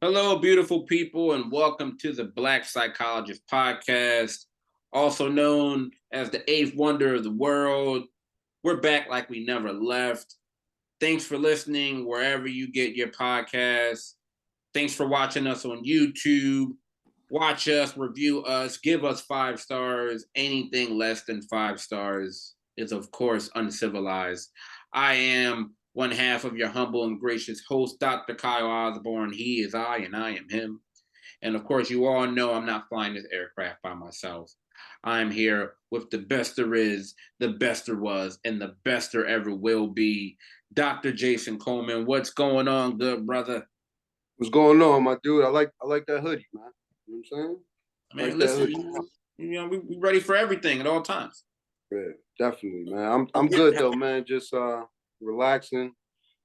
Hello, beautiful people, and welcome to the Black Psychologist podcast, also known as the eighth wonder of the world. We're back like we never left. Thanks for listening wherever you get your podcasts. Thanks for watching us on YouTube. Watch us, review us, give us 5 stars. Anything less than 5 stars is, of course, uncivilized. I am one half of your humble and gracious host, Dr. Kyle Osborne. He is I, and I am him. And of course, you all know I'm not flying this aircraft by myself. I'm here with the best there is, the best there was, and the best there ever will be. Dr. Jason Coleman, what's going on, good brother? What's going on, my dude? I like that hoodie, man. You know what I'm saying? Man, like listen, we ready for everything at all times. Yeah, definitely, man. I'm good though, man. Just relaxing.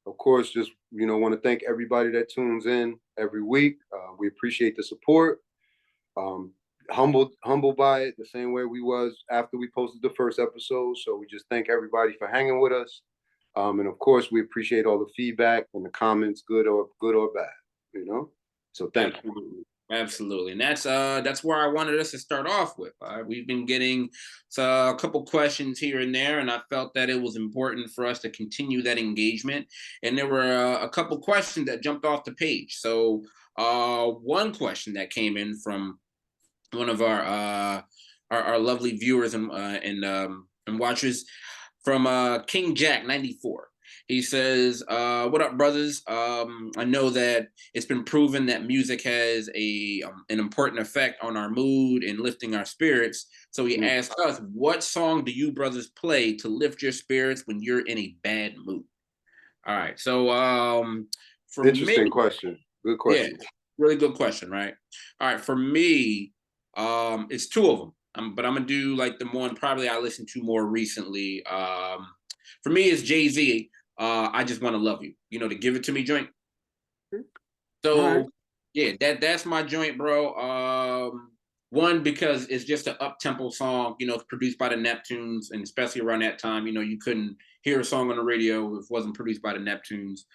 Of course, just want to thank everybody that tunes in every week. We appreciate the support. Humbled by it, the same way we was after we posted the first episode. So we just thank everybody for hanging with us. And of course, we appreciate all the feedback and the comments, good or bad. So thank you. Absolutely, and that's where I wanted us to start off with. We've been getting a couple questions here and there, and I felt that it was important for us to continue that engagement. And there were a couple questions that jumped off the page. So one question that came in from one of our lovely viewers and watchers from King Jack 94. He says, "What up, brothers? I know that it's been proven that music has an important effect on our mood and lifting our spirits. So he asked us, what song do you brothers play to lift your spirits when you're in a bad mood?" All right. So for interesting question. Good question. Yeah, really good question, right? All right. For me, it's two of them. But I'm gonna do like the one probably I listened to more recently. For me, it's Jay-Z. I Just Want to Love You. You know, the Give It To Me joint. So right. Yeah, that's my joint, bro. One, because it's just an up-tempo song, it's produced by the Neptunes, and especially around that time, you couldn't hear a song on the radio if it wasn't produced by the Neptunes.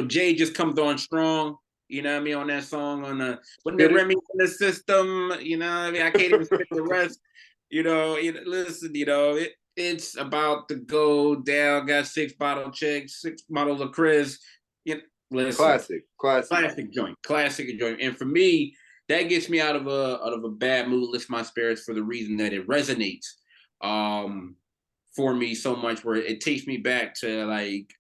Jay just comes on strong, you know what I mean, on that song on the when the Remy in the system, you know what I mean? I can't even spit the rest. Listen, it's about to go down. Got 6 bottle chicks, 6 bottles of Chris. Listen, classic joint. And for me, that gets me out of a bad mood, lifts my spirits for the reason that it resonates for me so much, where it takes me back to like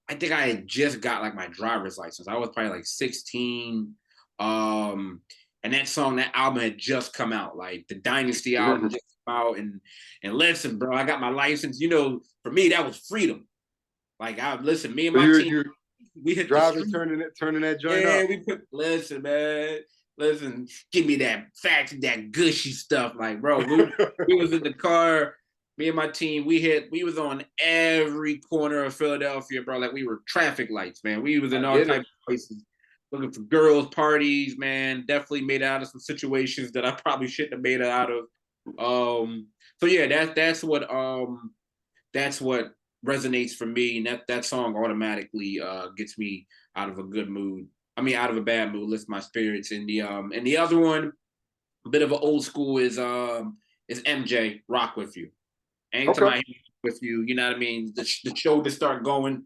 I think I had just got like my driver's license. I was probably like 16. And that album had just come out, like the Dynasty album just came out, and listen, bro, I got my license. For me, that was freedom. Like me and my team, we hit driving, turning that joint up. Listen, man, give me that facts, that gushy stuff. Like, bro, we was in the car. Me and my team, we was on every corner of Philadelphia, bro. Like we were traffic lights, man. We was in all types of places looking for girls' parties, man. Definitely made out of some situations that I probably shouldn't have made it out of. So yeah, that's what resonates for me. And that song automatically gets me out of a good mood. I mean, out of a bad mood, lifts my spirits. And the other one, a bit of an old school, is MJ, Rock With You. Anytime I hear with you, you know what I mean? The shoulders start going,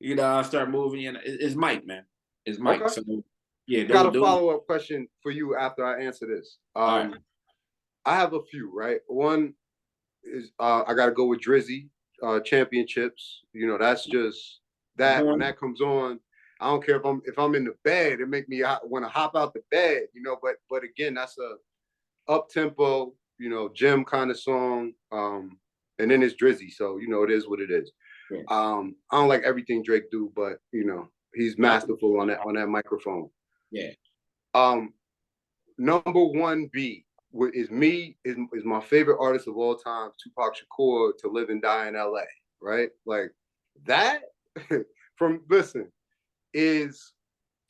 I start moving. It's Mike, man. It's Mike. Okay. So, yeah. Got a follow-up question for you after I answer this. Right. I have a few, right? One is I got to go with Drizzy, Championships. That's just that. When that comes on, I don't care if I'm in the bed. It make me want to hop out the bed, But again, that's a up-tempo, gym kind of song. And then it's Drizzy, so it is what it is. Yeah. I don't like everything Drake do, but he's masterful on that microphone. Yeah. Number one B is my favorite artist of all time, Tupac Shakur, To Live and Die in LA. Right, like that is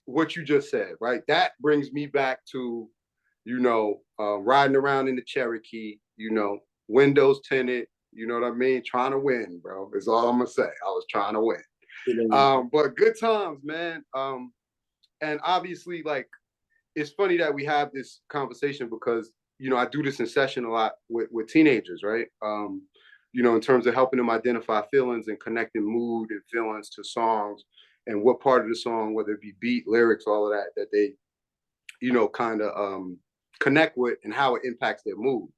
what you just said. Right, that brings me back to riding around in the Cherokee. Windows tinted. You know what I mean? Trying to win, bro. Is all I'm gonna say. I was trying to win. But good times, man. and obviously, like, it's funny that we have this conversation because, I do this in session a lot with teenagers, right? In terms of helping them identify feelings and connecting mood and feelings to songs and what part of the song, whether it be beat, lyrics, all of that, that they, kind of connect with and how it impacts their mood.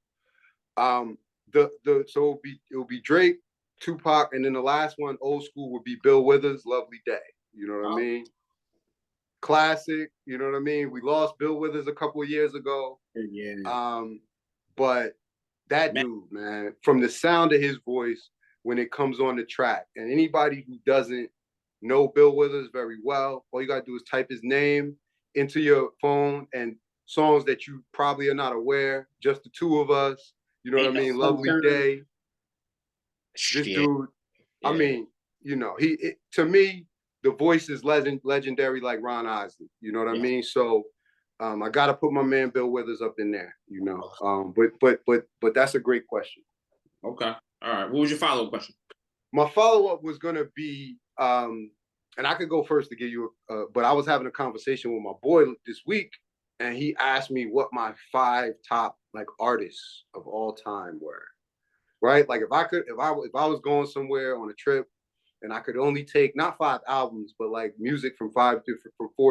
So it'll be Drake, Tupac, and then the last one, old school, would be Bill Withers, Lovely Day. You know what I mean? Classic, you know what I mean? We lost Bill Withers a couple of years ago. Yeah. But that Man. dude, man, from the sound of his voice when it comes on the track, and anybody who doesn't know Bill Withers very well, all you gotta do is type his name into your phone, and songs that you probably are not aware, Just the Two of Us, you know what I Ain't no mean? Lovely filter. Day. This Yeah. dude, I mean, to me, the voice is legendary like Ron Isley. You know what I mean? So I got to put my man Bill Withers up in there. But that's a great question. Okay. All right. What was your follow-up question? My follow-up was gonna be, and I could go first to give you, but I was having a conversation with my boy this week, and he asked me what my 5 top like artists of all time were. Right? Like if I was going somewhere on a trip and I could only take not 5 albums, but like music from 4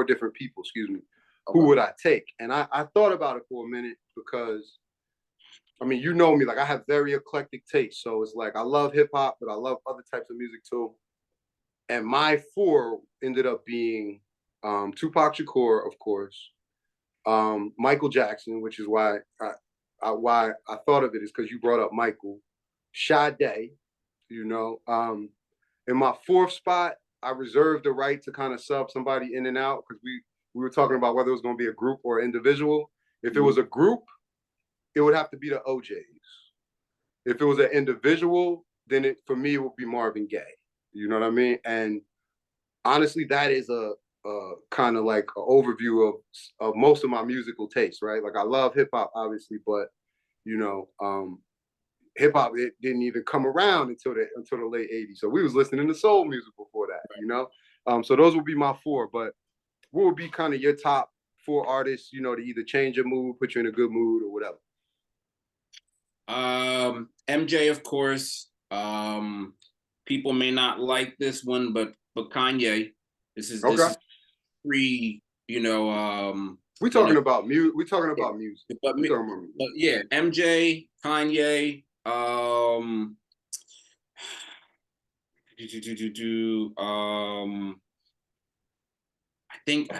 different people, excuse me, who would I take? And I thought about it for a minute because I mean, you know me, like I have very eclectic taste. So it's like I love hip hop, but I love other types of music too. And my 4 ended up being Tupac Shakur, of course, Michael Jackson, which is why I thought of it is because you brought up Michael, Sade, in my 4th spot, I reserved the right to kind of sub somebody in and out because we were talking about whether it was going to be a group or an individual. If it was a group, it would have to be the OJs. If it was an individual, then for me, it would be Marvin Gaye. You know what I mean? And honestly, that is a kind of like an overview of most of my musical tastes, right? Like I love hip hop, obviously, but hip hop it didn't even come around until the late '80s. So we was listening to soul music before that, So those would be my 4. But what would be kind of your top 4 artists, to either change your mood, put you in a good mood, or whatever? MJ, of course. People may not like this one, but Kanye. This is free. We talking about music. We talking about music. But yeah, MJ, Kanye. I think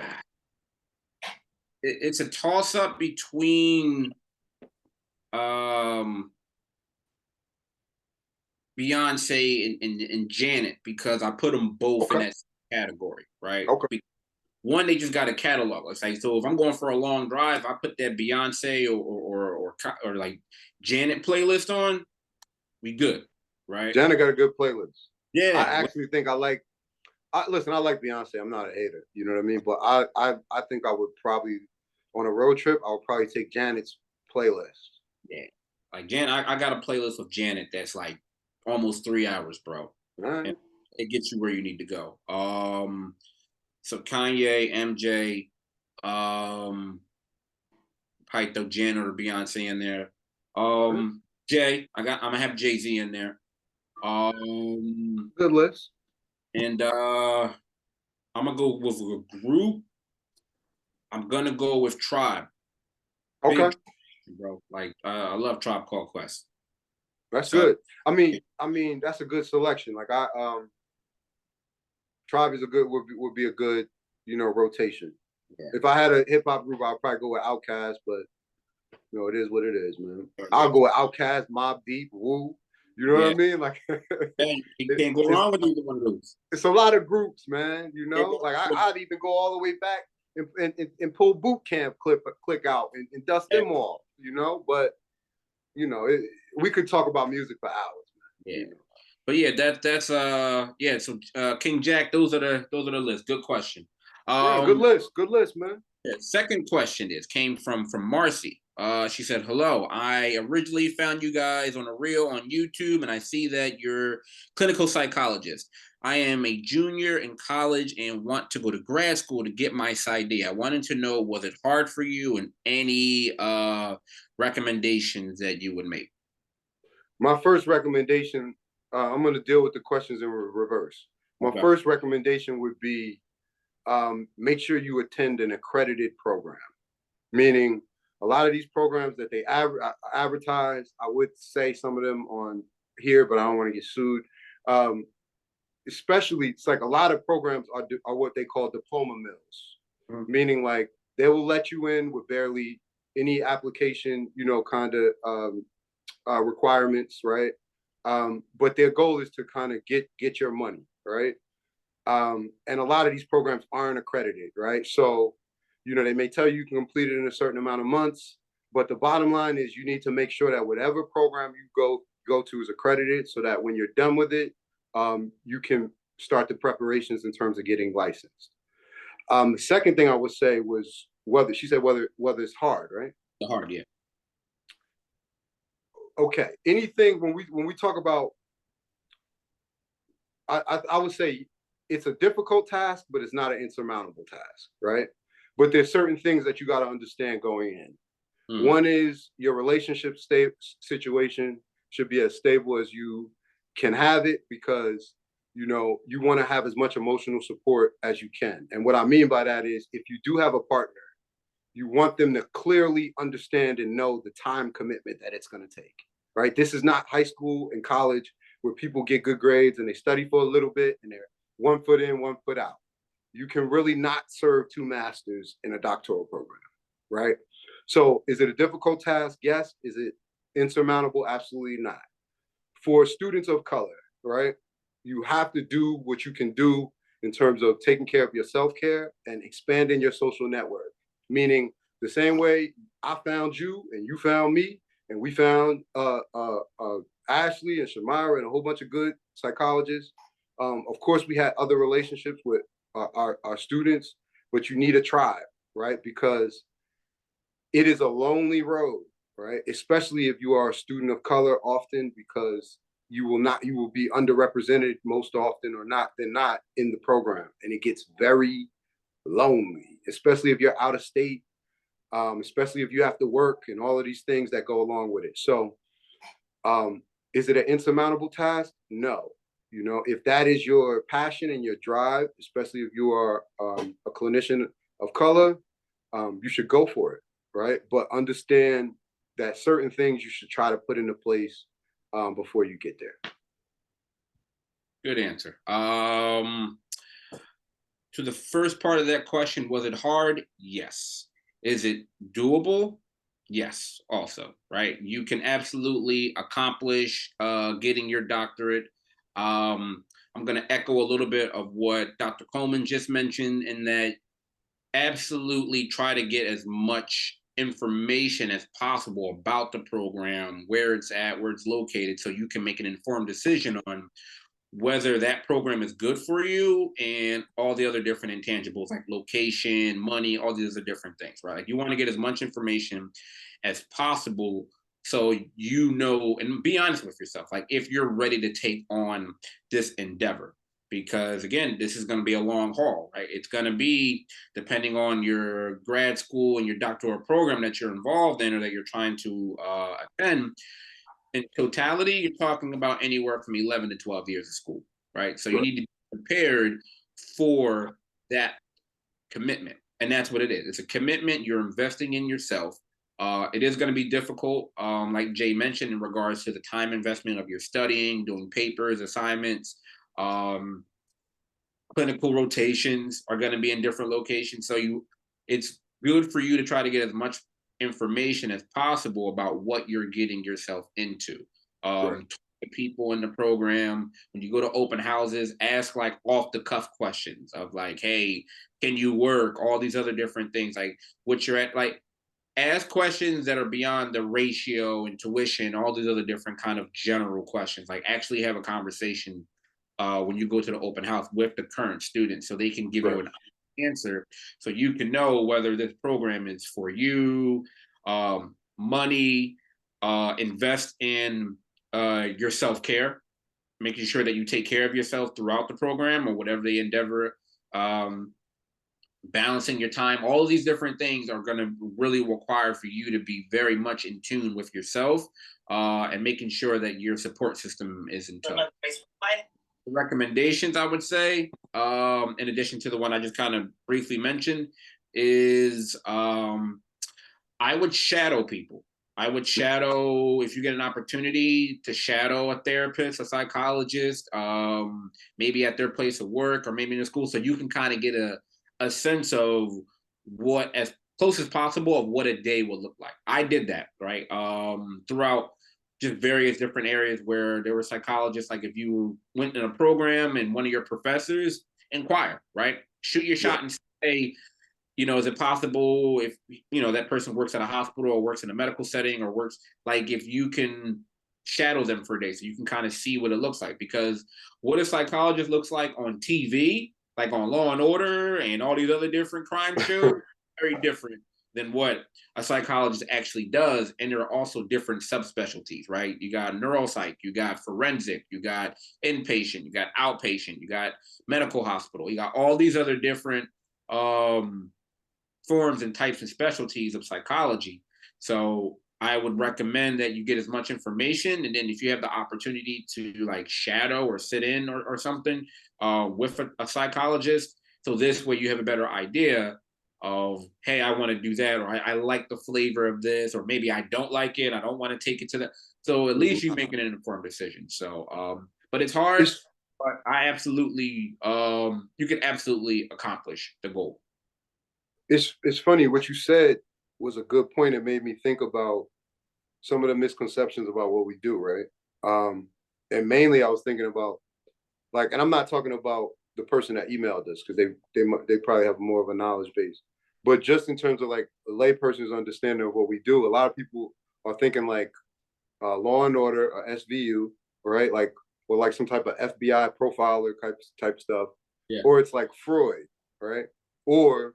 it's a toss up between Beyonce and Janet because I put them both in that category, right? Okay. One, they just got a catalog. It's like, so if I'm going for a long drive, I put that Beyonce or like Janet playlist on, we good, right? Janet got a good playlist. Yeah. I actually think I like Beyonce. I'm not a hater, you know what I mean? But I think I would probably, on a road trip, I would probably take Janet's playlist. Yeah. Like Janet, I got a playlist of Janet that's like almost 3 hours, bro. Right. And it gets you where you need to go. So Kanye, MJ, probably throw Janet or Beyonce in there. Jay, I'm gonna have Jay-Z in there. Good list. And I'm gonna go with a group. I'm gonna go with Tribe. Okay. Bro, like I love Tribe Called Quest. That's good. I mean, that's a good selection. Like Tribe is would be a good, rotation. Yeah. If I had a hip hop group, I'd probably go with Outkast, but it is what it is, man. I'll go with Outkast, Mobb Deep, Wu. You know what I mean? Like you can't go wrong with either one of those. It's a lot of groups, man. Like I'd even go all the way back and pull Boot Camp click out and dust them off. But we could talk about music for hours, man. Yeah. But yeah, that's yeah. So King Jack, those are the lists. Good question. Good list, man. Yeah, second question came from Marcy. She said, "Hello. I originally found you guys on a reel on YouTube, and I see that you're clinical psychologist. I am a junior in college and want to go to grad school to get my PsyD. I wanted to know, was it hard for you, and any recommendations that you would make? My first recommendation, I'm going to deal with the questions in reverse. My Okay. first recommendation would be make sure you attend an accredited program, meaning a lot of these programs that they advertise, I would say some of them on here, but I don't want to get sued. Um, Especially, it's like a lot of programs are what they call diploma mills, Mhm. meaning like they will let you in with barely any application, kind of requirements, right? But their goal is to kind of get your money, right? And a lot of these programs aren't accredited, right? So, they may tell you can complete it in a certain amount of months, but the bottom line is you need to make sure that whatever program you go to is accredited, so that when you're done with it, you can start the preparations in terms of getting licensed. The second thing I would say was whether she said whether it's hard, right? The hard, yeah. Okay, anything when we talk about, I would say it's a difficult task, but it's not an insurmountable task, right? But there's certain things that you got to understand going in. Mhm. One is your relationship situation should be as stable as you can have it, because you want to have as much emotional support as you can. And what I mean by that is, if you do have a partner, you want them to clearly understand and know the time commitment that it's going to take, right? This is not high school and college where people get good grades and they study for a little bit and they're 1 foot in, 1 foot out. You can really not serve two masters in a doctoral program, right? So is it a difficult task? Yes. Is it insurmountable? Absolutely not. For students of color, right? You have to do what you can do in terms of taking care of your self-care and expanding your social network. Meaning, the same way I found you and you found me, and we found Ashley and Shamira and a whole bunch of good psychologists. Of course, we had other relationships with our students, but you need a tribe, right? Because it is a lonely road, right? Especially if you are a student of color, often, because you will be underrepresented most often or not than not in the program, and it gets very lonely, especially if you're out of state, especially if you have to work and all of these things that go along with it. So, um, is it an insurmountable task? No. If that is your passion and your drive, especially if you are a clinician of color, you should go for it, right? But understand that certain things you should try to put into place before you get there. Good answer. To the first part of that question, was it hard? Yes. Is it doable? Yes, also, right? You can absolutely accomplish getting your doctorate. I'm going to echo a little bit of what Dr. Coleman just mentioned, in that absolutely try to get as much information as possible about the program, where it's at, where it's located, so you can make an informed decision on whether that program is good for you, and all the other different intangibles like location, money, all these other different things, right? Like, you want to get as much information as possible, so and be honest with yourself, like, if you're ready to take on this endeavor. Because again, this is going to be a long haul, right? It's going to be, depending on your grad school and your doctoral program that you're involved in or that you're trying to attend, in totality, you're talking about anywhere from 11 to 12 years of school, right? So you Right. need to be prepared for that commitment. And that's what it is. It's a commitment. You're investing in yourself. It is going to be difficult, like Jay mentioned, in regards to the time investment of your studying, doing papers, assignments. Um, Clinical rotations are going to be in different locations. So it's good for you to try to get as much information as possible about what you're getting yourself into. Right. Talk to people in the program. When you go to open houses, ask like off the cuff questions of like, hey, can you work? All these other different things, like what you're at, like, ask questions that are beyond the ratio and tuition, all these other different kind of general questions. Like, actually have a conversation when you go to the open house with the current students, so they can give you Right. an answer, so you can know whether this program is for you. Money, invest in your self care, making sure that you take care of yourself throughout the program or whatever they endeavor, um, balancing your time. All of these different things are going to really require for you to be very much in tune with yourself, and making sure that your support system is in tow. Recommendations, I would say, in addition to the one I just kind of briefly mentioned, is I would shadow people. I would shadow, if you get an opportunity to shadow a therapist, a psychologist, maybe at their place of work or maybe in the school, so you can kind of get a sense of what, as close as possible, of what a day will look like. I did that, right? Throughout just various different areas where there were psychologists. Like if you went in a program and one of your professors, inquire, right? Shoot your shot and say, is it possible if, that person works at a hospital or works in a medical setting or works, like if you can shadow them for a day so you can kind of see what it looks like. Because what a psychologist looks like on TV, like on Law and Order and all these other different crime shows, very different than what a psychologist actually does. And there are also different subspecialties, right? You got neuropsych, you got forensic, you got inpatient, you got outpatient, you got medical hospital, you got all these other different forms and types and specialties of psychology. So I would recommend that you get as much information, and then if you have the opportunity to like shadow or sit in or something with a psychologist, so this way you have a better idea of, hey, I want to do that, or I like the flavor of this, or maybe I don't like it, I don't want to take it to that. So at least you making an informed decision. So but it's hard, but I absolutely you can absolutely accomplish the goal. It's funny what you said was a good point. It made me think about some of the misconceptions about what we do, right? And mainly I was thinking about, like, and I'm not talking about the person that emailed us because they probably have more of a knowledge base, but just in terms of like a layperson's understanding of what we do, a lot of people are thinking like Law and Order or SVU, right? Like, or like some type of FBI profiler type stuff, or it's like Freud, right? Or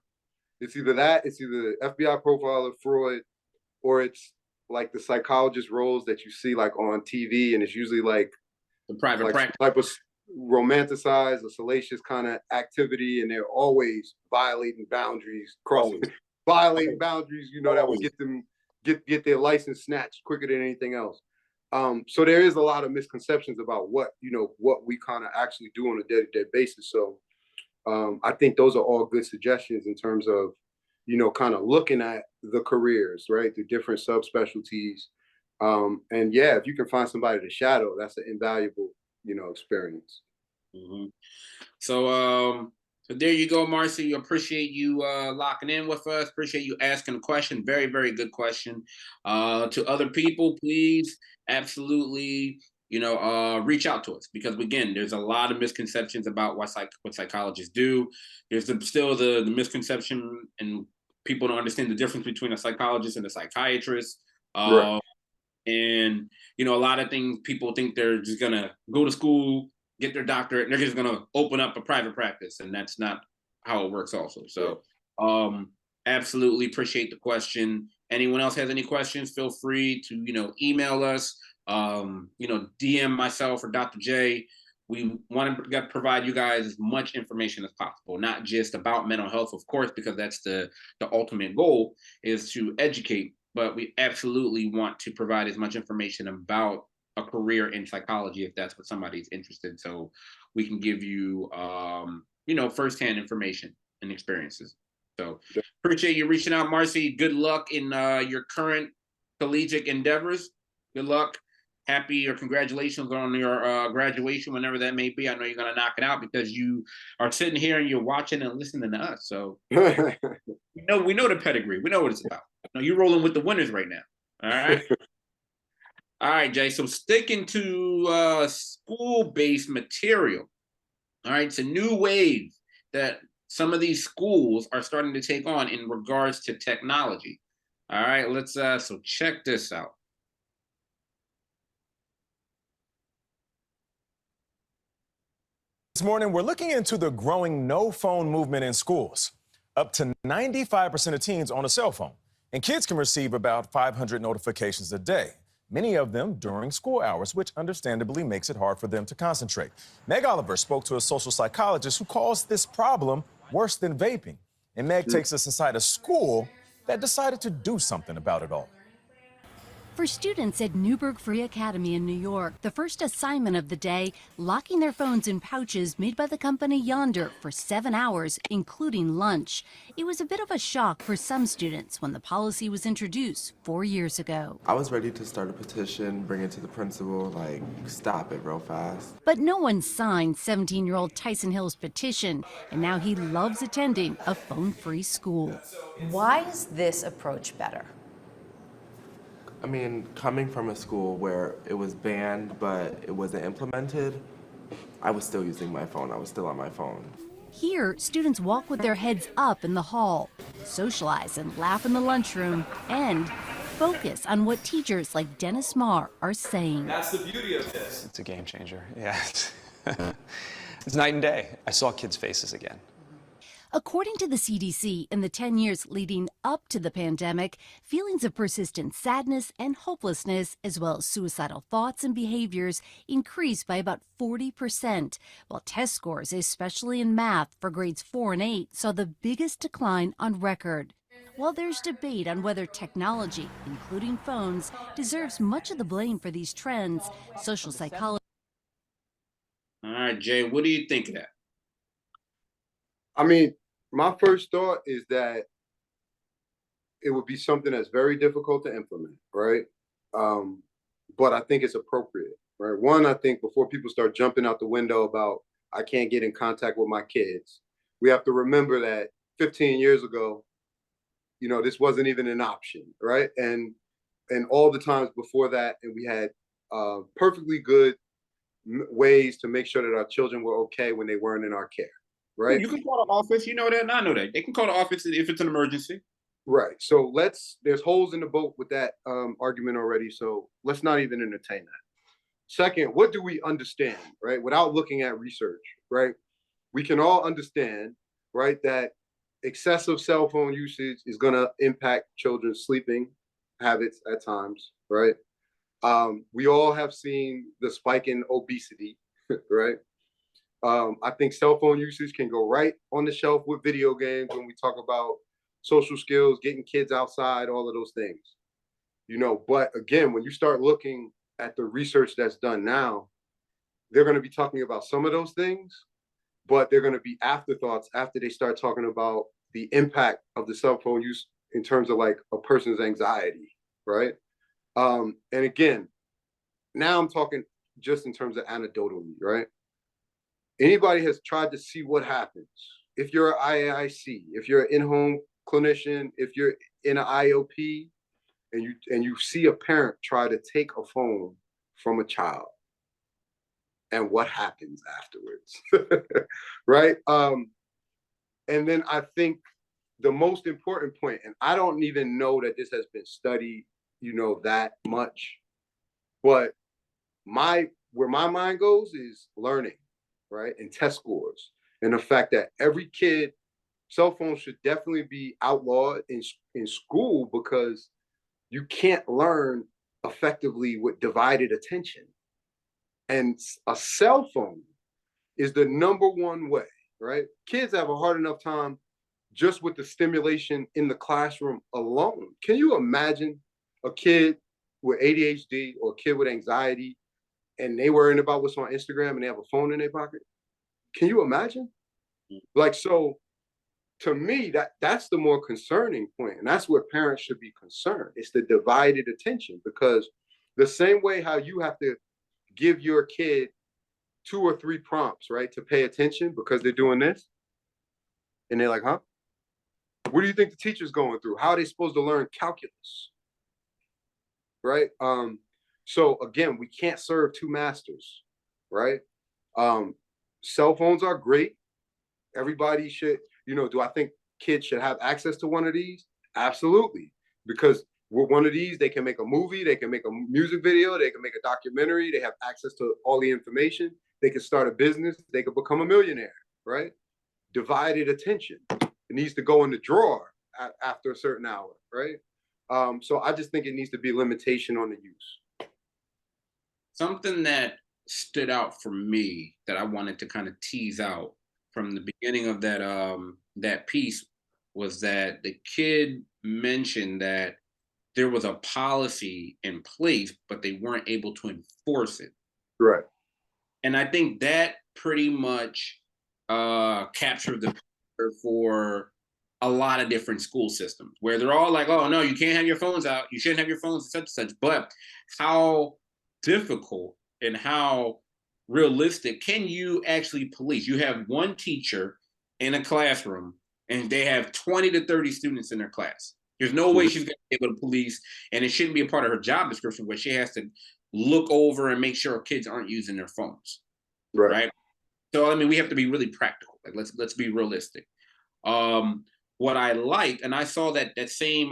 it's either that, it's either the FBI profiler, Freud, or it's like the psychologist roles that you see like on TV, and it's usually like the private practice type of romanticized or salacious kind of activity, and they're always violating boundaries, violating boundaries, that would get them get their license snatched quicker than anything else. So there is a lot of misconceptions about what we kind of actually do on a day-to-day basis. So I think those are all good suggestions in terms of, kind of looking at the careers, right? The different subspecialties. And yeah, if you can find somebody to shadow, that's an invaluable, experience. Mm-hmm. So there you go, Marcy. Appreciate you locking in with us. Appreciate you asking a question. Very, very good question. To other people, please, absolutely, reach out to us, because again, there's a lot of misconceptions about what psychologists do. There's still the misconception, and people don't understand the difference between a psychologist and a psychiatrist. Right. And a lot of things, people think they're just gonna go to school, get their doctorate, and they're just gonna open up a private practice, and that's not how it works also. So absolutely appreciate the question. Anyone else has any questions, feel free to email us, DM myself or Dr. J. We want to provide you guys as much information as possible, not just about mental health, of course, because that's the ultimate goal, is to educate, but we absolutely want to provide as much information about a career in psychology if that's what somebody's interested in, so we can give you firsthand information and experiences. So appreciate you reaching out, Marcy. Good luck in your current collegiate endeavors. Good luck. Happy or congratulations on your graduation, whenever that may be. I know you're going to knock it out because you are sitting here and you're watching and listening to us. So we know the pedigree. We know what it's about. You're rolling with the winners right now. All right. All right, Jay. So sticking to school-based material. All right. It's a new wave that some of these schools are starting to take on in regards to technology. All right. Let's so check this out. This morning, we're looking into the growing no-phone movement in schools. Up to 95% of teens own a cell phone, and kids can receive about 500 notifications a day. many of them during school hours, which understandably makes it hard for them to concentrate. Meg Oliver spoke to a social psychologist who calls this problem worse than vaping. And Meg takes us inside a school that decided to do something about it all. For students at Newburgh Free Academy in New York, the first assignment of the day, locking their phones in pouches made by the company Yonder for 7 hours, including lunch. It was a bit of a shock for some students when the policy was introduced 4 years ago. I was ready to start a petition, bring it to the principal, like, stop it real fast. But no one signed 17-year-old Tyson Hill's petition, and now he loves attending a phone-free school. Why is this approach better? I mean, coming from a school where it was banned but it wasn't implemented, I was still using my phone. I was still on my phone. Here, students walk with their heads up in the hall, socialize and laugh in the lunchroom, and focus on what teachers like Dennis Marr are saying. That's the beauty of this. It's a game changer. Yeah. It's night and day. I saw kids' faces again. According to the CDC, in the 10 years leading up to the pandemic, feelings of persistent sadness and hopelessness, as well as suicidal thoughts and behaviors, increased by about 40%, while test scores, especially in math for grades 4 and 8, saw the biggest decline on record. While there's debate on whether technology, including phones, deserves much of the blame for these trends, social psychologists. All right, Jay, what do you think of that? I mean, my first thought is that it would be something that's very difficult to implement, right? But I think it's appropriate, right? One, I think before people start jumping out the window about I can't get in contact with my kids, we have to remember that 15 years ago, you know, this wasn't even an option, right? And all the times before that, and we had perfectly good ways to make sure that our children were okay when they weren't in our care. Right. You can call the office. You know that, and I know that. They can call the office if it's an emergency. Right. So there's holes in the boat with that argument already. So let's not even entertain that. Second, what do we understand, right? Without looking at research, right? We can all understand, right, that excessive cell phone usage is going to impact children's sleeping habits at times, right? We all have seen the spike in obesity, right? I think cell phone usage can go right on the shelf with video games when we talk about social skills, getting kids outside, all of those things. You know, but again, when you start looking at the research that's done now, they're going to be talking about some of those things, but they're going to be afterthoughts after they start talking about the impact of the cell phone use in terms of like a person's anxiety, right? And again, now I'm talking just in terms of anecdotally, right? Anybody has tried to see what happens if you're an IAIC, if you're an in-home clinician, if you're in an IOP, and you see a parent try to take a phone from a child, and what happens afterwards, right? And then I think the most important point, and I don't even know that this has been studied, you know, that much, but where my mind goes is learning. Right, and test scores, and the fact that every kid, cell phones should definitely be outlawed in school because you can't learn effectively with divided attention. And a cell phone is the #1 way, right? Kids have a hard enough time just with the stimulation in the classroom alone. Can you imagine a kid with ADHD or a kid with anxiety and they worrying about what's on Instagram and they have a phone in their pocket? Can you imagine? Like, so to me, that's the more concerning point. And that's where parents should be concerned. It's the divided attention, because the same way how you have to give your kid 2 or 3 prompts, right, to pay attention because they're doing this. And they're like, huh? What do you think the teacher's going through? How are they supposed to learn calculus? Right? So again, we can't serve 2 masters, right? Cell phones are great. Everybody should, you know, do I think kids should have access to one of these? Absolutely. Because with one of these, they can make a movie, they can make a music video, they can make a documentary, they have access to all the information, they can start a business, they can become a millionaire, right? Divided attention. It needs to go in the drawer after a certain hour, right? So I just think it needs to be limitation on the use. something that stood out for me that I wanted to kind of tease out from the beginning of that piece was that the kid mentioned that there was a policy in place, but they weren't able to enforce it. Right. And I think that pretty much captured the picture for a lot of different school systems where they're all like, oh no, you can't have your phones out, you shouldn't have your phones, such and such. But how difficult and how realistic can you actually police? You have one teacher in a classroom and they have 20 to 30 students in their class. There's no way she's going to be able to police, and it shouldn't be a part of her job description where she has to look over and make sure kids aren't using their phones. Right. So I mean, we have to be really practical. Like let's be realistic. What I like, and I saw that same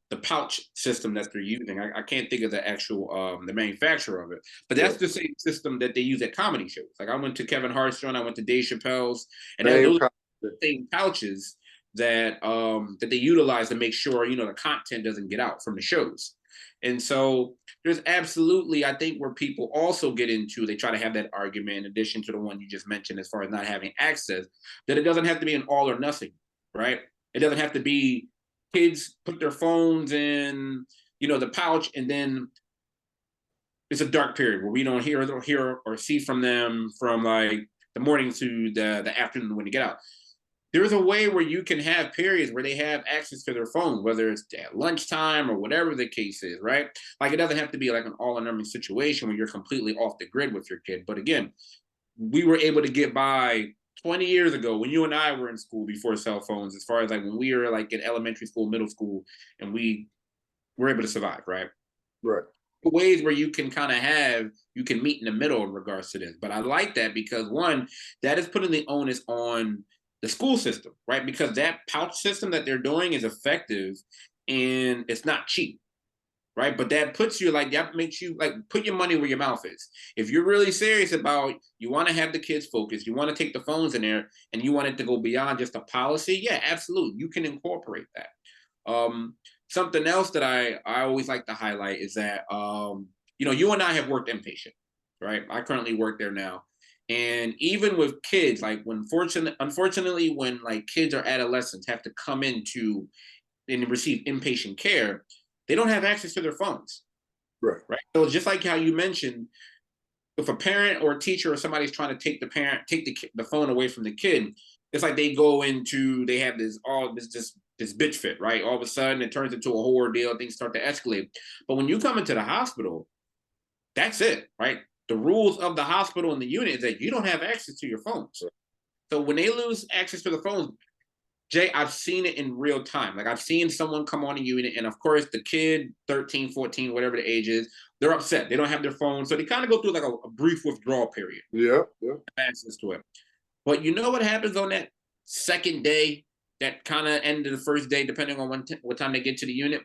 the pouch system that they're using. I can't think of the actual the manufacturer of it, but that's the same system that they use at comedy shows. Like I went to Kevin Hart's show, and I went to Dave Chappelle's, and those are the same pouches that that they utilize to make sure the content doesn't get out from the shows. And so there's absolutely, I think, where people also get into, they try to have that argument in addition to the one you just mentioned as far as not having access, that it doesn't have to be an all or nothing, right? It doesn't have to be kids put their phones in, the pouch, and then it's a dark period where we don't hear or see from them from like the morning to the afternoon when they get out. There's a way where you can have periods where they have access to their phone, whether it's at lunchtime or whatever the case is, right? Like it doesn't have to be like an all or nothing situation where you're completely off the grid with your kid. But again, we were able to get by 20 years ago when you and I were in school before cell phones, as far as like when we were like in elementary school, middle school, and we were able to survive, right? Right. Ways where you can you can meet in the middle in regards to this. But I like that because one, that is putting the onus on the school system, right? Because that pouch system that they're doing is effective and it's not cheap, right? But that puts you that makes you like put your money where your mouth is. If you're really serious about, you want to have the kids focused, you want to take the phones in there and you want it to go beyond just a policy, yeah, absolutely. You can incorporate that. Something else that I always like to highlight is that, you and I have worked inpatient, right? I currently work there now. And even with kids, like unfortunately, when like kids or adolescents have to come into and receive inpatient care, they don't have access to their phones. Right. So just like how you mentioned, if a parent or a teacher or somebody's trying to take the phone away from the kid, it's like they have this bitch fit, right? All of a sudden it turns into a whole ordeal, things start to escalate. But when you come into the hospital, that's it, right? The rules of the hospital and the unit is that you don't have access to your phones. So when they lose access to the phones, Jay, I've seen it in real time. Like I've seen someone come on a unit and of course the kid, 13, 14, whatever the age is, they're upset. They don't have their phone. So they kind of go through like a brief withdrawal period. Yeah. Access to it. But you know what happens on that second day, that kind of end of the first day, depending on what time they get to the unit?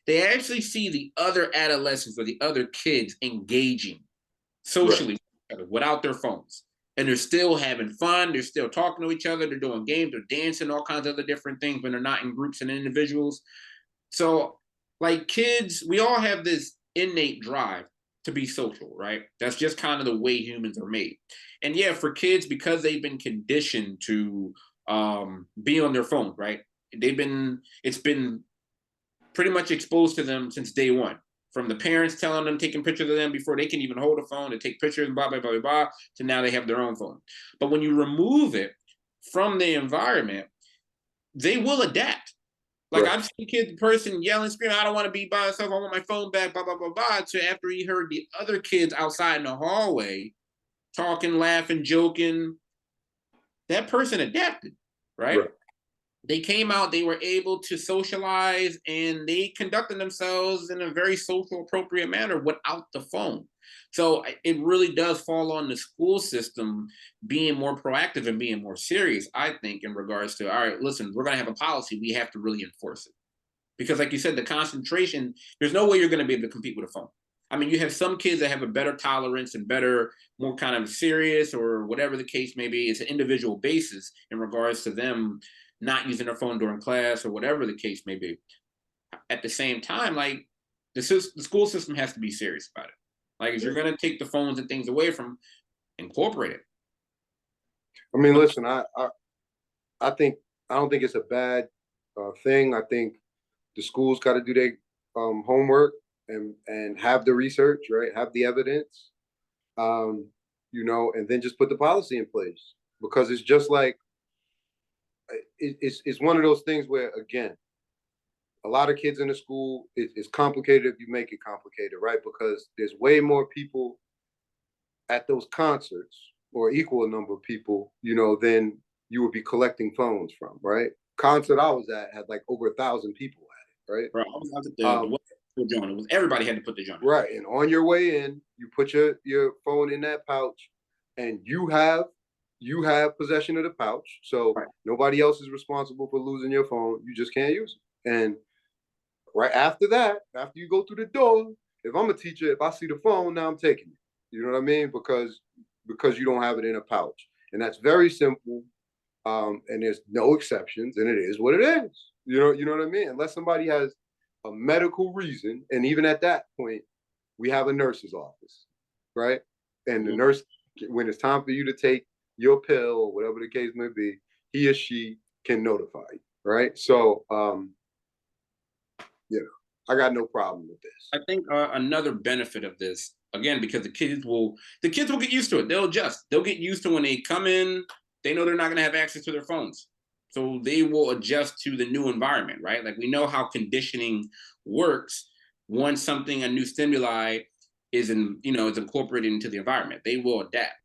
They actually see the other adolescents or the other kids engaging socially without their phones. And they're still having fun. They're still talking to each other. They're doing games. They're dancing, all kinds of other different things when they're not in groups and individuals. So like kids, we all have this innate drive to be social, right? That's just kind of the way humans are made. And yeah, for kids, because they've been conditioned to be on their phone, right? It's been pretty much exposed to them since day one. From the parents telling them, taking pictures of them before they can even hold a phone to take pictures, blah, blah, blah, blah, blah, to now they have their own phone. But when you remove it from the environment, they will adapt. Like I've seen kids, person yelling, screaming, I don't want to be by myself, I want my phone back, blah, blah, blah, blah, to after he heard the other kids outside in the hallway talking, laughing, joking, that person adapted, right? They came out, they were able to socialize, and they conducted themselves in a very social appropriate manner without the phone. So it really does fall on the school system being more proactive and being more serious, I think, in regards to, all right, listen, we're going to have a policy. We have to really enforce it. Because like you said, the concentration, there's no way you're going to be able to compete with a phone. I mean, you have some kids that have a better tolerance and more kind of serious or whatever the case may be. It's an individual basis in regards to them not using their phone during class or whatever the case may be. At the same time, like the school system has to be serious about it. Like, if you're gonna take the phones and things away from, incorporate it. I mean, listen, I think I don't think it's a bad thing. I think the schools got to do their homework and have the research, right? Have the evidence, you know, and then just put the policy in place, because it's just like it's one of those things where, again, a lot of kids in the school, it's complicated if you make it complicated, right? Because there's way more people at those concerts, or equal number of people, you know, than you would be collecting phones from, right? Concert I was at had like over 1,000 people at it, right? Bro, I was at the joint. It was everybody had to put the joint. Right, and on your way in, you put your phone in that pouch, and you have possession of the pouch, so Right. nobody else is responsible for losing your phone. You just can't use it. And right after that, after you go through the door, if I'm a teacher, if I see the phone, now I'm taking it. You know what I mean? Because you don't have it in a pouch, and that's very simple. And there's no exceptions, and it is what it is. You know what I mean? Unless somebody has a medical reason, and even at that point, we have a nurse's office, right? And the nurse, when it's time for you to take your pill or whatever the case may be, he or she can notify you, right? So, you know, I got no problem with this. I think another benefit of this, again, because the kids will get used to it. They'll get used to when they come in. They know they're not going to have access to their phones, so they will adjust to the new environment, right? Like, we know how conditioning works. Once a new stimuli is incorporated into the environment, they will adapt.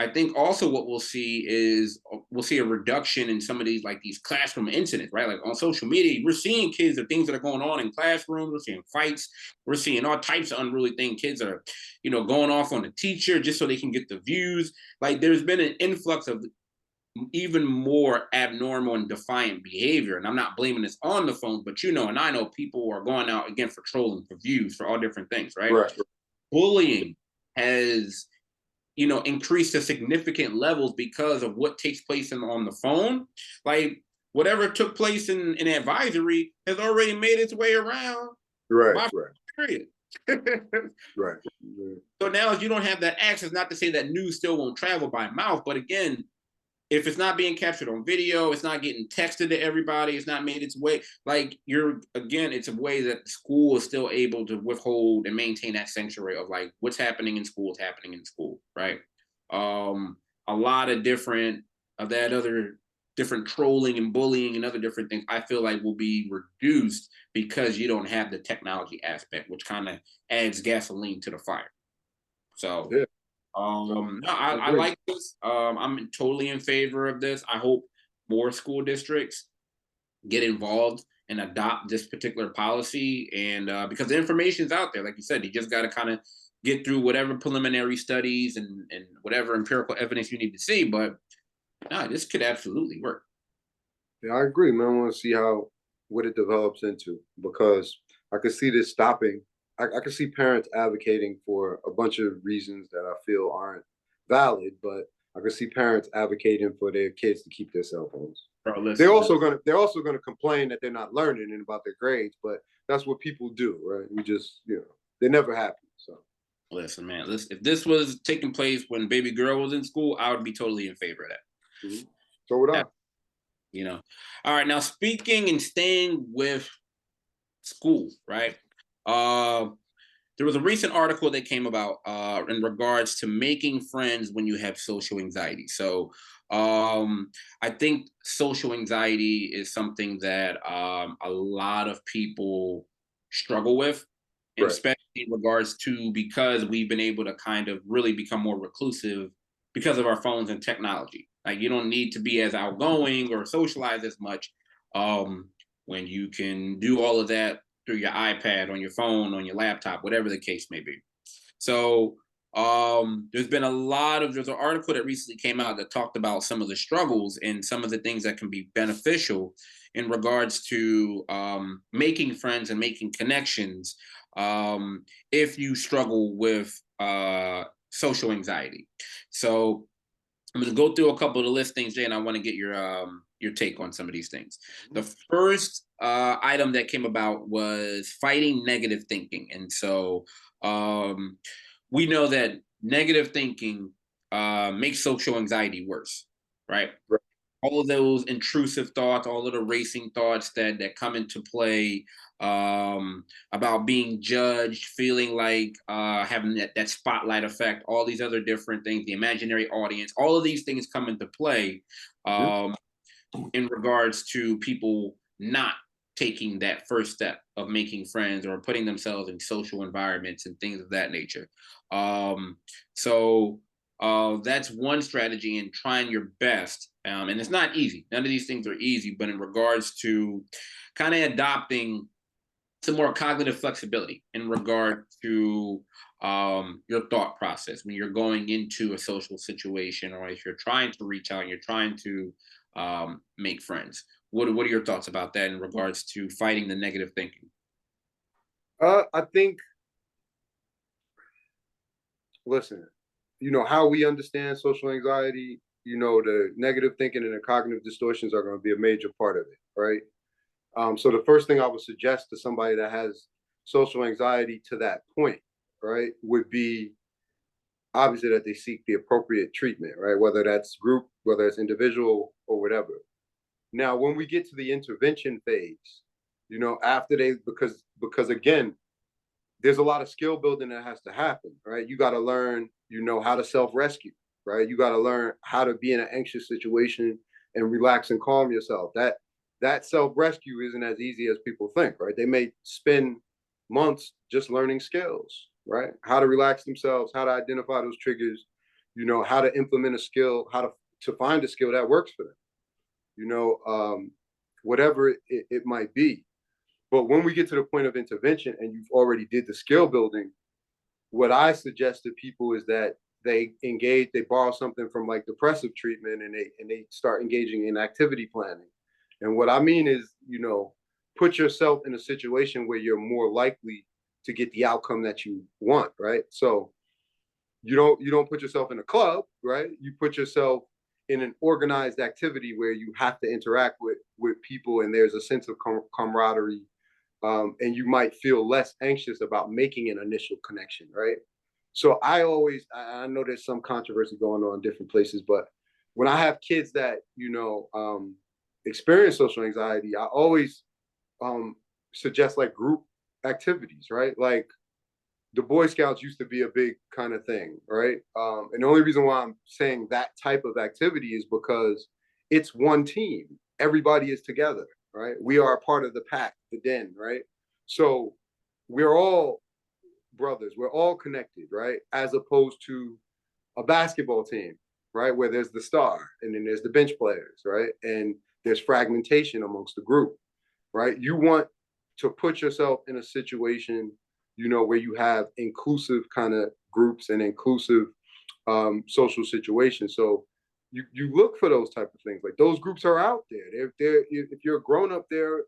I think also what we'll see is a reduction in some of these classroom incidents, right? Like, on social media, we're seeing kids or things that are going on in classrooms. We're seeing fights. We're seeing all types of unruly things. Kids are, going off on the teacher just so they can get the views. Like, there's been an influx of even more abnormal and defiant behavior. And I'm not blaming this on the phones, but and I know people are going out again for trolling, for views, for all different things, right? Right. Bullying has increased to significant levels because of what takes place on the phone. Like, whatever took place in advisory has already made its way around. Right. Period. Right. So now, if you don't have that access, not to say that news still won't travel by mouth, but again, if it's not being captured on video, it's not getting texted to everybody, it's not made its way, like, it's a way that the school is still able to withhold and maintain that sanctuary of, like, what's happening in school is happening in school, right? A lot of different trolling and bullying and other different things, I feel like, will be reduced because you don't have the technology aspect, which kind of adds gasoline to the fire. So yeah. No, I like this. I'm totally in favor of this. I hope more school districts get involved and adopt this particular policy. And because the information is out there, like you said, you just got to kind of get through whatever preliminary studies and whatever empirical evidence you need to see. But no, this could absolutely work. Yeah, I agree, man. I want to see what it develops into, because I could see this stopping. I can see parents advocating for a bunch of reasons that I feel aren't valid, but I can see parents advocating for their kids to keep their cell phones. Bro, listen, they're also gonna complain that they're not learning and about their grades, but that's what people do, right? We just, they're never happy. So listen, man, if this was taking place when baby girl was in school, I would be totally in favor of that. Mm-hmm. So would I. All right, now, speaking and staying with school, right? There was a recent article that came about in regards to making friends when you have social anxiety. So I think social anxiety is something that a lot of people struggle with, Right. especially in regards to, because we've been able to kind of really become more reclusive because of our phones and technology. Like, you don't need to be as outgoing or socialize as much when you can do all of that through your iPad, on your phone, on your laptop, whatever the case may be. So there's an article that recently came out that talked about some of the struggles and some of the things that can be beneficial in regards to making friends and making connections if you struggle with social anxiety. So I'm going to go through a couple of the listings, Jay, and I want to get your take on some of these things. The first item that came about was fighting negative thinking. And so we know that negative thinking makes social anxiety worse, right? Right. All of those intrusive thoughts, all of the racing thoughts that come into play, about being judged, feeling like having that spotlight effect, all these other different things, the imaginary audience, all of these things come into play um, in regards to people not taking that first step of making friends or putting themselves in social environments and things of that nature. Um, so that's one strategy in trying your best. And it's not easy. None of these things are easy, but in regards to kind of adopting some more cognitive flexibility in regard to your thought process when you're going into a social situation, or if you're trying to reach out and you're trying to make friends. What are your thoughts about that in regards to fighting the negative thinking? I think, listen, how we understand social anxiety, the negative thinking and the cognitive distortions are going to be a major part of it, right? So the first thing I would suggest to somebody that has social anxiety to that point, right, would be obviously that they seek the appropriate treatment, right? Whether that's group, whether it's individual, or whatever. Now, when we get to the intervention phase, after because again, there's a lot of skill building that has to happen, right? You got to learn, how to self-rescue, right? You got to learn how to be in an anxious situation and relax and calm yourself. That self-rescue isn't as easy as people think, right? They may spend months just learning skills, right? How to relax themselves, how to identify those triggers, how to implement a skill, how to find a skill that works for them, whatever it might be. But when we get to the point of intervention and you've already did the skill building, what I suggest to people is that they borrow something from like depressive treatment, and they start engaging in activity planning. And what I mean is, put yourself in a situation where you're more likely to get the outcome that you want, right? So you don't put yourself in a club, right? You put yourself in an organized activity where you have to interact with people, and there's a sense of camaraderie, and you might feel less anxious about making an initial connection, right? So I know there's some controversy going on in different places, but when I have kids that experience social anxiety, I always suggest like group activities, right? Like the Boy Scouts used to be a big kind of thing, right? And the only reason why I'm saying that type of activity is because it's one team. Everybody is together, right? We are a part of the pack, the den, right? So we're all brothers. We're all connected, right? As opposed to a basketball team, right? Where there's the star and then there's the bench players, right? And there's fragmentation amongst the group, right? You want to put yourself in a situation, where you have inclusive kind of groups and inclusive social situations. So you look for those type of things. Like those groups are out there. If you're a grown up, there are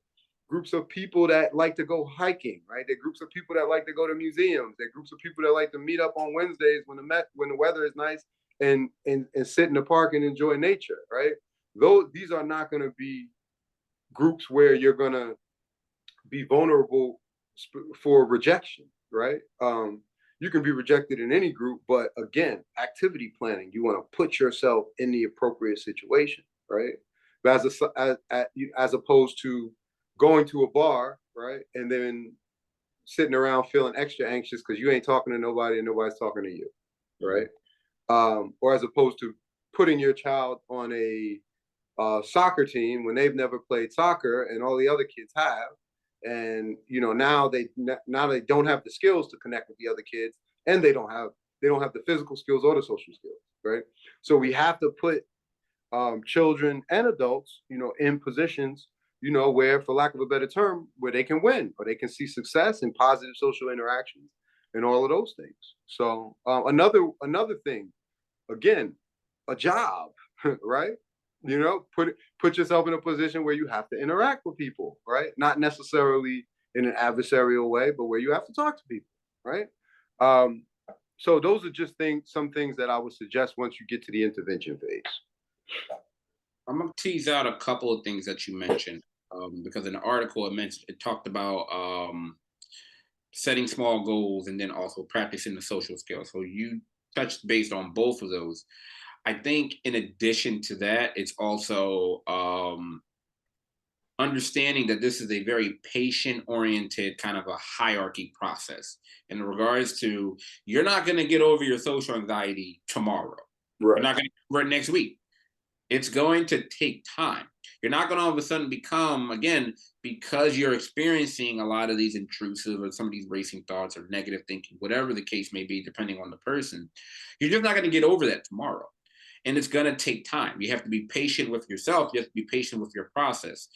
groups of people that like to go hiking, right? There are groups of people that like to go to museums. There are groups of people that like to meet up on Wednesdays when the weather is nice and sit in the park and enjoy nature, right? These are not going to be groups where you're going to be vulnerable for rejection, right? You can be rejected in any group, but again, activity planning, you want to put yourself in the appropriate situation, right? But as opposed to going to a bar, right, and then sitting around feeling extra anxious because you ain't talking to nobody and nobody's talking to you, right? Or as opposed to putting your child on a soccer team when they've never played soccer and all the other kids have, and now they don't have the skills to connect with the other kids, and they don't have the physical skills or the social skills, right? So we have to put children and adults, in positions, where, for lack of a better term, where they can win or they can see success and positive social interactions and all of those things. So another thing, again, a job, right? Put yourself in a position where you have to interact with people, right? Not necessarily in an adversarial way, but where you have to talk to people, right? So those are just some things that I would suggest once you get to the intervention phase. I'm gonna tease out a couple of things that you mentioned, because in the article it talked about setting small goals, and then also practicing the social skills. So you touched based on both of those. I think in addition to that, it's also understanding that this is a very patient oriented kind of a hierarchy process in regards to you're not going to get over your social anxiety tomorrow. You're Right. not going to get over it next week. It's going to take time. You're not going to all of a sudden become, again, because you're experiencing a lot of these intrusive or some of these racing thoughts or negative thinking, whatever the case may be, depending on the person, you're just not going to get over that tomorrow. And it's going to take time. You have to be patient with yourself. You have to be patient with your process.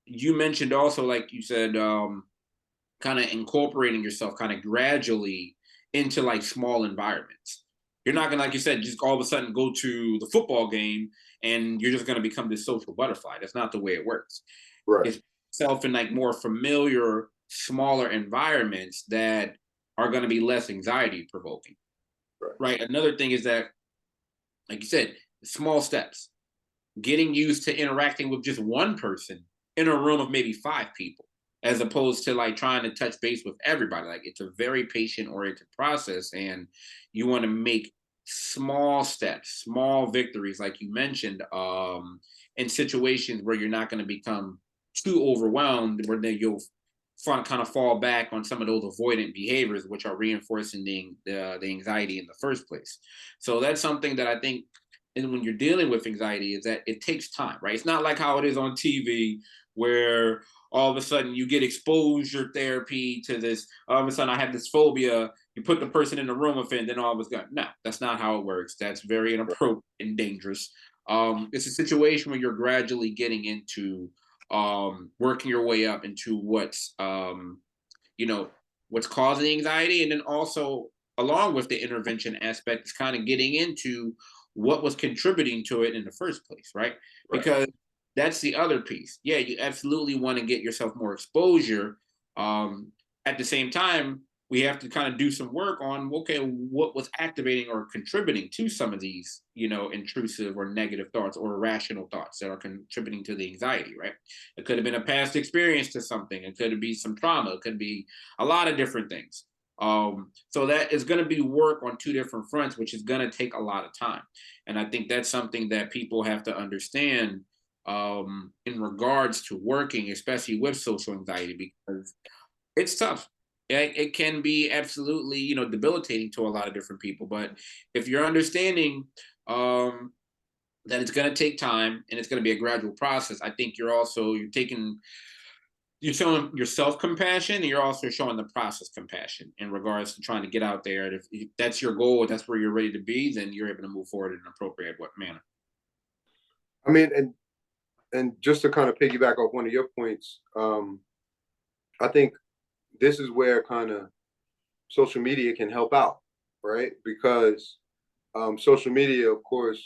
You mentioned also, like you said, kind of incorporating yourself kind of gradually into like small environments. You're not gonna, like you said, just all of a sudden go to the football game and you're just gonna become this social butterfly. That's not the way it works. Right. It's self in like more familiar, smaller environments that are gonna be less anxiety provoking. Right. Right. Another thing is that, like you said, small steps, getting used to interacting with just one person in a room of maybe 5 people, as opposed to like trying to touch base with everybody. Like it's a very patient oriented process, and you want to make small steps, small victories, like you mentioned, in situations where you're not going to become too overwhelmed, where then you'll kind of fall back on some of those avoidant behaviors, which are reinforcing the anxiety in the first place. So that's something that I think, and when you're dealing with anxiety, is that it takes time, right? It's not like how it is on TV, where all of a sudden you get exposure therapy to this. All of a sudden, I have this phobia. You put the person in the room with it, and then all of a sudden, no, that's not how it works. That's very inappropriate and dangerous. It's a situation where you're gradually getting into working your way up into you know, what's causing anxiety, and then also along with the intervention aspect is kind of getting into what was contributing to it in the first place, right? Right. Because that's the other piece. Yeah, you absolutely want to get yourself more exposure. At the same time, we have to kind of do some work on, okay, what was activating or contributing to some of these, intrusive or negative thoughts or irrational thoughts that are contributing to the anxiety, right? It could have been a past experience to something. It could be some trauma. It could be a lot of different things. So that is going to be work on two different fronts, which is going to take a lot of time. And I think that's something that people have to understand in regards to working, especially with social anxiety, because it's tough. It can be absolutely, debilitating to a lot of different people. But if you're understanding that it's going to take time and it's going to be a gradual process, I think you're showing yourself compassion, and you're also showing the process compassion in regards to trying to get out there. And if that's your goal, that's where you're ready to be, then you're able to move forward in an appropriate manner. I mean, and just to kind of piggyback off one of your points, I think this is where kind of social media can help out, right? Because social media, of course,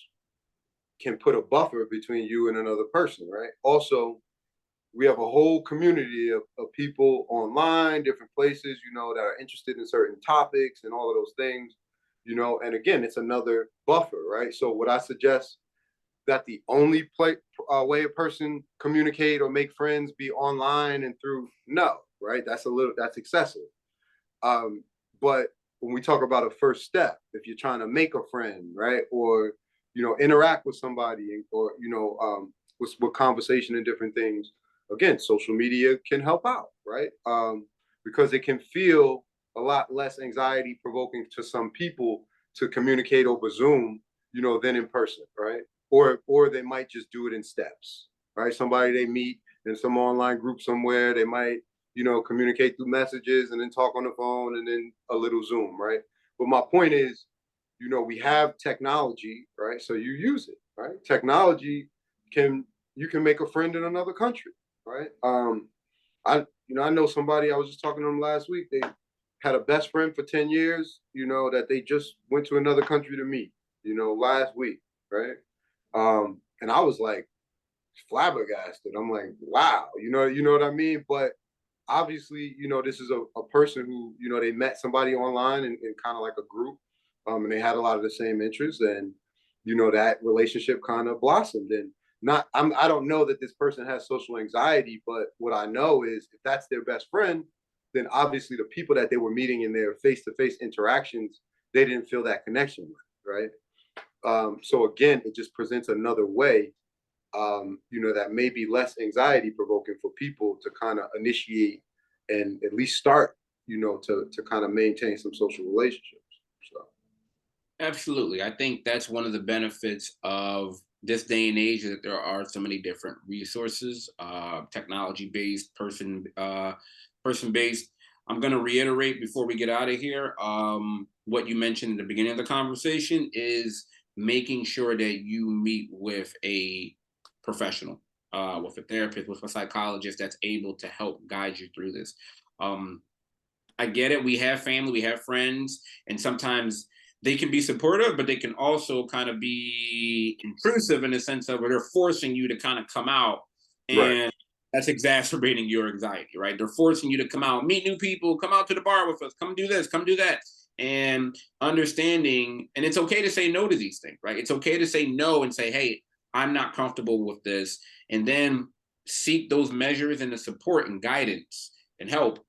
can put a buffer between you and another person, right? Also, we have a whole community of people online, different places, that are interested in certain topics and all of those things, and again, it's another buffer, right? So what I suggest that the only way a person communicate or make friends be online and through, no, right? That's excessive. But when we talk about a first step, if you're trying to make a friend, right, or interact with somebody, or with conversation and different things, again, social media can help out, right? Because it can feel a lot less anxiety provoking to some people to communicate over Zoom, than in person, right? Or they might just do it in steps, right? Somebody they meet in some online group somewhere, they might, communicate through messages and then talk on the phone and then a little Zoom, right? But my point is, we have technology, right? So you use it, right? Technology you can make a friend in another country, right? I know somebody, I was just talking to them last week. They had a best friend for 10 years, that they just went to another country to meet, last week, right? And I was like flabbergasted. I'm like, wow, you know what I mean? But obviously, this is a person who, they met somebody online in kind of like a group, and they had a lot of the same interests, and that relationship kind of blossomed. And I don't know that this person has social anxiety, but what I know is if that's their best friend, then obviously the people that they were meeting in their face-to-face interactions, they didn't feel that connection with, right? So again, it just presents another way, that may be less anxiety provoking for people to kind of initiate and at least start, to kind of maintain some social relationships. So Absolutely. I think that's one of the benefits of this day and age, that there are so many different resources, technology based, person based. I'm going to reiterate before we get out of here, what you mentioned in the beginning of the conversation is making sure that you meet with a professional, with a therapist, with a psychologist that's able to help guide you through this. Um, I get it. We have family, we have friends, and sometimes they can be supportive, but they can also kind of be intrusive in the sense of where they're forcing you to kind of come out, right, and that's exacerbating your anxiety, right? They're forcing you to come out, meet new people, come out to the bar with us, come do this, come do that. And understanding, and it's okay to say no to these things, right? It's okay to say no and say, hey, I'm not comfortable with this. And then seek those measures and the support and guidance and help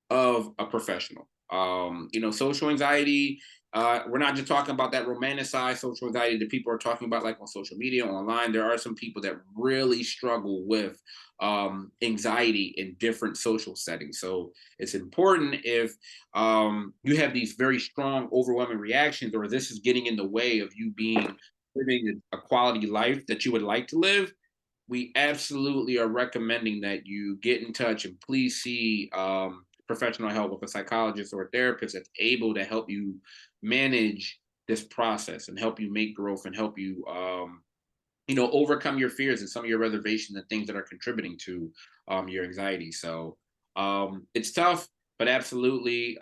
of a professional. Social anxiety, we're not just talking about that romanticized social anxiety that people are talking about, like on social media, online. There are some people that really struggle with anxiety in different social settings. So it's important if you have these very strong, overwhelming reactions, or this is getting in the way of you living a quality life that you would like to live. We absolutely are recommending that you get in touch and please see professional help with a psychologist or a therapist that's able to help you manage this process and help you make growth and help you, overcome your fears and some of your reservations and things that are contributing to your anxiety. So it's tough, but absolutely,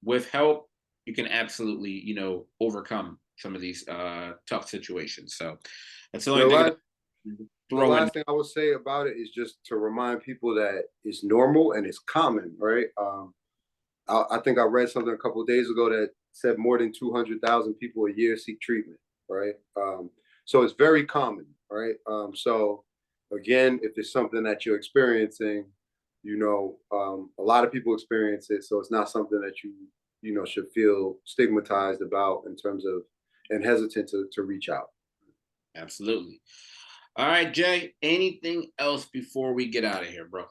with help, you can absolutely, overcome some of these tough situations. So that's the the only thing last, that the throw in. last thing I would say about it is just to remind people that it's normal and it's common, right? I think I read something a couple of days ago that said more than 200,000 people a year seek treatment, right? So it's very common, right? So again, if it's something that you're experiencing, a lot of people experience it, so it's not something that you should feel stigmatized about in terms of and hesitant to reach out. Absolutely. All right, Jay, anything else before we get out of here, bro?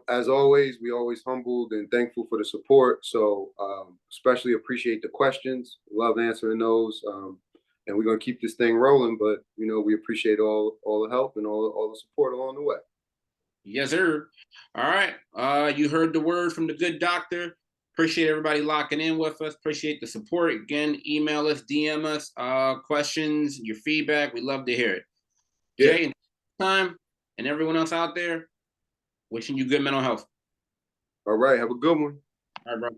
As always, we always humbled and thankful for the support. So especially appreciate the questions. Love answering those. And we're gonna keep this thing rolling. But we appreciate all the help and all the support along the way. Yes, sir. All right. You heard the word from the good doctor. Appreciate everybody locking in with us. Appreciate the support. Again, email us, DM us, questions, your feedback. We love to hear it. Yeah. Jay, until next time, and everyone else out there, wishing you good mental health. All right. Have a good one. All right, bro.